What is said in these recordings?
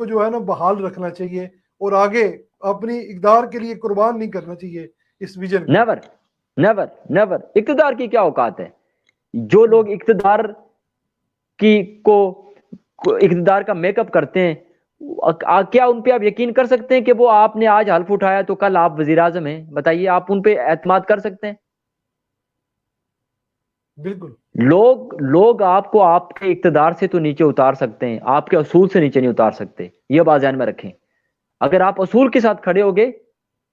کو جو ہے نا بحال رکھنا چاہیے اور آگے اپنی اقدار کے لیے قربان نہیں کرنا چاہیے اس ویژن کو. Never never never. اقتدار کی کیا اوقات ہے؟ جو لوگ اقتدار کو اقتدار کا میک اپ کرتے ہیں، کیا ان پہ آپ یقین کر سکتے ہیں کہ وہ آپ نے آج حلف اٹھایا تو کل آپ وزیر اعظم ہیں؟ بتائیے، آپ ان پہ اعتماد کر سکتے ہیں؟ بالکل. لوگ آپ کو آپ کے اقتدار سے تو نیچے اتار سکتے ہیں، آپ کے اصول سے نیچے نہیں اتار سکتے. یہ بات ذہن میں رکھیں. اگر آپ اصول کے ساتھ کھڑے ہوگے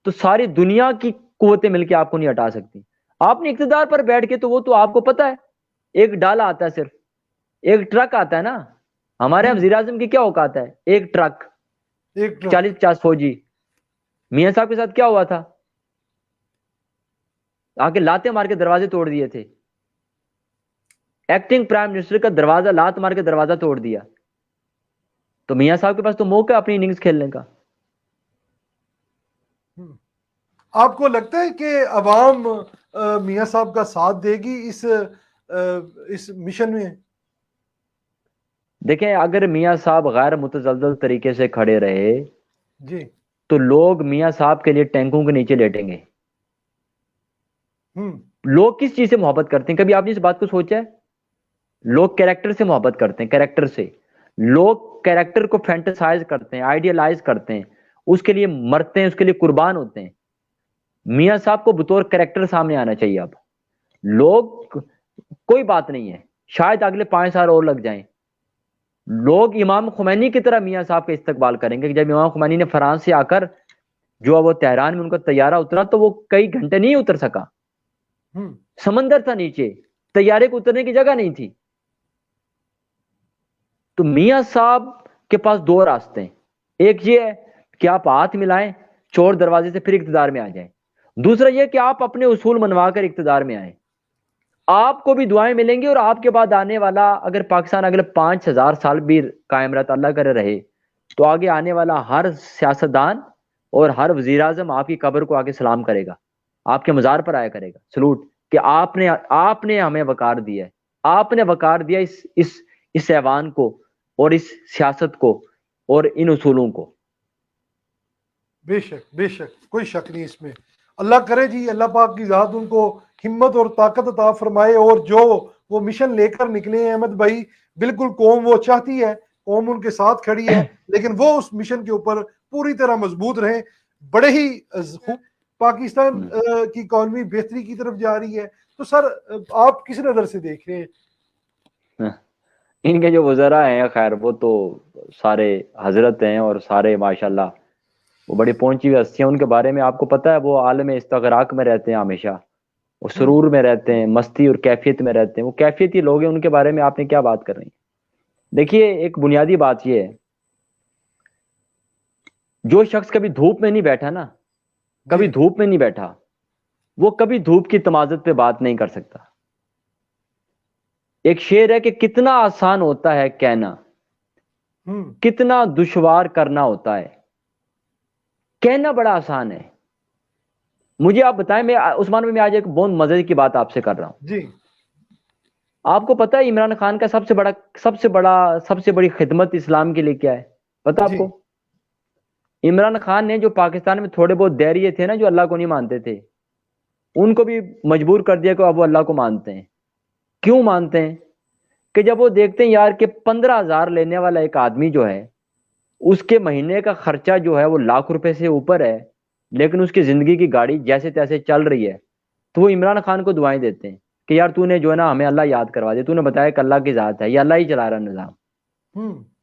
تو ساری دنیا کی قوتیں مل کے آپ کو نہیں ہٹا سکتی. آپ نے اقتدار پر بیٹھ کے تو وہ تو آپ کو پتا ہے، ایک ڈالا آتا ہے، صرف ایک ٹرک آتا ہے نا. ہمارے یہاں وزیر اعظم کی کیا اوقات ہے؟ ایک ٹرک، 40-50 فوجی. میاں صاحب کے ساتھ کیا ہوا تھا؟ آ کے لاتے مار کے دروازے توڑ دیے تھے. ایکٹنگ پرائم منسٹر کا دروازہ لات مار کے دروازہ توڑ دیا. تو میاں صاحب کے پاس تو موقع ہے اپنی اننگز کھیلنے کا. آپ کو لگتا ہے کہ عوام میاں صاحب کا ساتھ دے گی اس مشن میں؟ دیکھیں، اگر میاں صاحب غیر متزلزل طریقے سے کھڑے رہے جی تو لوگ میاں صاحب کے لیے ٹینکوں کے نیچے لیٹیں گے. لوگ کس چیز سے محبت کرتے ہیں؟ کبھی آپ نے اس بات کو سوچا ہے؟ لوگ کیریکٹر سے محبت کرتے ہیں، کیریکٹر سے. لوگ کیریکٹر کو فینٹسائز کرتے ہیں، آئیڈیالائز کرتے ہیں، اس کے لیے مرتے ہیں، اس کے لیے قربان ہوتے ہیں. میاں صاحب کو بطور کیریکٹر سامنے آنا چاہیے. اب لوگ، کوئی بات نہیں ہے، شاید اگلے 5 سال اور لگ جائیں، لوگ امام خمینی کی طرح میاں صاحب کا استقبال کریں گے. جب امام خمینی نے فرانس سے آ کر جو وہ تہران میں ان کا طیارہ اترا تو وہ کئی گھنٹے نہیں اتر سکا. سمندر تھا نیچے، طیارے کو اترنے کی جگہ نہیں تھی. تو میاں صاحب کے پاس 2 راستے ہیں. ایک یہ ہے کہ آپ ہاتھ ملائیں چور دروازے سے، پھر اقتدار میں آ جائیں. دوسرا یہ کہ آپ اپنے اصول منوا کر اقتدار میں آئیں. آپ کو بھی دعائیں ملیں گی، اور آپ کے بعد آنے والا، اگر پاکستان اگلے 5000 سال بھی قائم رہتا، اللہ کرے رہے، تو آگے آنے والا ہر سیاستدان اور ہر وزیر اعظم آپ کی قبر کو آگے سلام کرے گا، آپ کے مزار پر آیا کرے گا سلوٹ، کہ آپ نے ہمیں وقار دیا ہے، آپ نے وقار دیا اس ایوان کو اور اس سیاست کو اور ان اصولوں کو. بے شک بے شک، کوئی شک نہیں اس میں. اللہ کرے جی، اللہ پاک کی ذات ان کو ہمت اور طاقت عطا فرمائے. اور جو وہ مشن لے کر نکلے ہیں احمد بھائی، بالکل قوم وہ چاہتی ہے، قوم ان کے ساتھ کھڑی ہے، لیکن وہ اس مشن کے اوپر پوری طرح مضبوط رہیں. بڑے ہی پاکستان کی اکانومی بہتری کی طرف جا رہی ہے. تو سر آپ کس نظر سے دیکھ رہے ہیں؟ ان کے جو وزراء ہیں، خیر وہ تو سارے حضرت ہیں اور سارے ماشاءاللہ وہ بڑی پہنچی ہوئی ہستیاں. ان کے بارے میں آپ کو پتہ ہے وہ عالم استغراق میں رہتے ہیں، ہمیشہ وہ سرور میں رہتے ہیں، مستی اور کیفیت میں رہتے ہیں. وہ کیفیتی لوگ ہیں، ان کے بارے میں آپ نے کیا بات کر رہی ہیں؟ دیکھیے، ایک بنیادی بات یہ ہے، جو شخص کبھی دھوپ میں نہیں بیٹھا نا، کبھی دھوپ میں نہیں بیٹھا، وہ کبھی دھوپ کی تمازت پہ بات نہیں کر سکتا. ایک شعر ہے کہ کتنا آسان ہوتا ہے کہنا، کتنا دشوار کرنا ہوتا ہے. کہنا بڑا آسان ہے. مجھے آپ بتائیں، میں عثمان بھائی، میں آج ایک بہت مزے کی بات آپ سے کر رہا ہوں. جی آپ کو پتہ ہے عمران خان کا سب سے بڑی خدمت اسلام کے لیے کیا ہے؟ پتہ آپ جی کو؟ عمران خان نے جو پاکستان میں تھوڑے بہت دہریے تھے نا، جو اللہ کو نہیں مانتے تھے، ان کو بھی مجبور کر دیا کہ اب وہ اللہ کو مانتے ہیں. کیوں مانتے ہیں؟ کہ جب وہ دیکھتے ہیں یار کہ 15,000 لینے والا ایک آدمی جو ہے، اس کے مہینے کا خرچہ جو ہے وہ لاکھ روپے سے اوپر ہے، لیکن اس کی زندگی کی گاڑی جیسے تیسے چل رہی ہے، تو وہ عمران خان کو دعائیں دیتے ہیں کہ یار تو نے جو ہے نا ہمیں اللہ یاد کروا دے، تو نے بتایا کہ اللہ کی ذات ہے، یہ اللہ ہی چلا رہا نظام.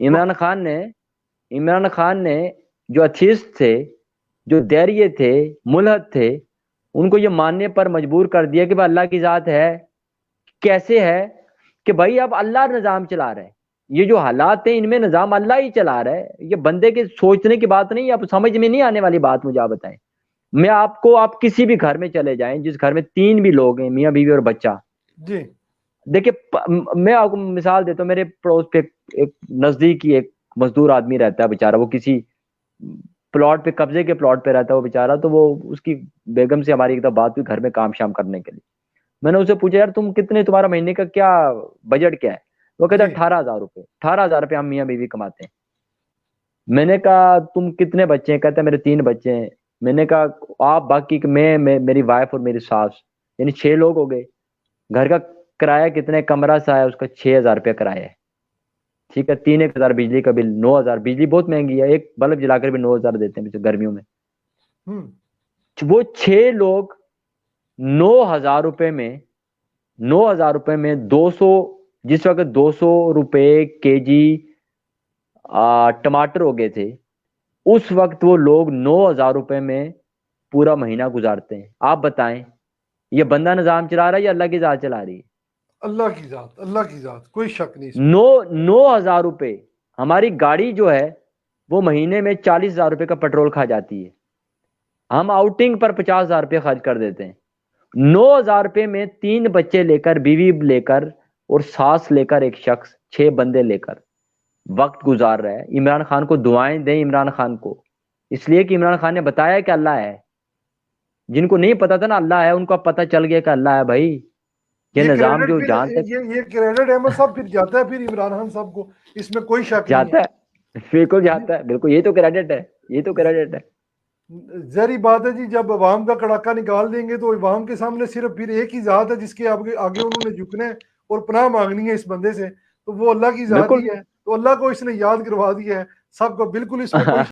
عمران خان نے جو اتھیسٹ تھے، جو دہریے تھے، ملحد تھے، ان کو یہ ماننے پر مجبور کر دیا کہ بھائی اللہ کی ذات ہے. کیسے ہے؟ کہ بھائی اب اللہ نظام چلا رہا ہے، یہ جو حالات ہیں ان میں نظام اللہ ہی چلا رہا ہے. یہ بندے کے سوچنے کی بات نہیں، آپ سمجھ میں نہیں آنے والی بات مجھے آپ بتائیں. میں آپ کسی بھی گھر میں چلے جائیں، جس گھر میں 3 بھی لوگ ہیں، میاں بیوی اور بچہ، جی دیکھیں میں آپ کو مثال دیتا ہوں. میرے پڑوس پہ ایک نزدیک ہی ایک مزدور آدمی رہتا ہے بیچارہ، وہ کسی پلاٹ پہ، قبضے کے پلاٹ پہ رہتا ہے وہ بیچارہ. تو وہ اس کی بیگم سے ہماری ایک دفعہ بات ہوئی گھر میں کام شام کرنے کے لیے. میں نے اسے پوچھا یار تمہارا مہینے کا کیا بجٹ کیا ہے؟ وہ کہتا ہے 18,000 روپے. 18,000 روپے ہم میاں بیوی کماتے ہیں. میں نے کہا تم کتنے بچے ہیں؟ کہتا ہے میرے 3 بچے ہیں. میں نے کہا آپ باقی میں میری وائف اور میری ساس، یعنی 6 لوگ ہو گئے. گھر کا کرایہ کتنے؟ کمرہ سا ہے اس کا 6,000 روپیہ کرایہ ہے. ٹھیک ہے، 3,000 بجلی کا بل، 9,000. بجلی بہت مہنگی ہے، ایک بلب جلا کر بھی 9,000 دیتے ہیں گرمیوں میں. ہوں، وہ 6 لوگ 9,000 روپے میں 9,000 روپے میں 200، جس وقت 200 روپے کے جی ٹماٹر ہو گئے تھے، اس وقت وہ لوگ 9,000 روپے میں پورا مہینہ گزارتے ہیں. آپ بتائیں یہ بندہ نظام چلا رہا ہے یا اللہ کی ذات چلا رہی ہے؟ اللہ کی ذات، اللہ کی ذات، کوئی شک نہیں اس میں. 9,000 روپے. ہماری گاڑی جو ہے وہ مہینے میں 40,000 روپے کا پیٹرول کھا جاتی ہے، ہم آؤٹنگ پر 50,000 روپے خرچ کر دیتے ہیں. 9,000 روپے میں 3 بچے لے کر، بیوی لے کر اور ساس لے کر، ایک شخص 6 بندے لے کر وقت گزار رہا ہے. عمران خان کو دعائیں دیں، عمران خان کو، اس لیے کہ عمران خان نے بتایا کہ اللہ ہے. جن کو نہیں پتا تھا نا اللہ ہے، ان کو پتہ چل گیا کہ اللہ ہے. بھائی یہ یہ نظام کریڈٹ جو پھر جہاں تک یہ کریڈٹ احمد صاحب پھر جاتا ہے پھر عمران خان صاحب کو، اس میں کوئی شک نہیں جاتا ہے، بالکل جاتا ہے، بالکل. یہ تو کریڈٹ ہے، یہ تو کریڈٹ ہے. ظاہری بات ہے جی، جب عوام کا کڑاکا نکال دیں گے تو عوام کے سامنے صرف پھر ایک ہی ذات ہے جس کے آگے انہوں نے جھکنا ہے اور پناہ مانگنی ہے اس بندے سے، تو وہ اللہ کی ذات بالکل. ہی ہے. تو اللہ کو اس نے یاد کروا دیا ہے سب کو، بالکل اس میں کوئی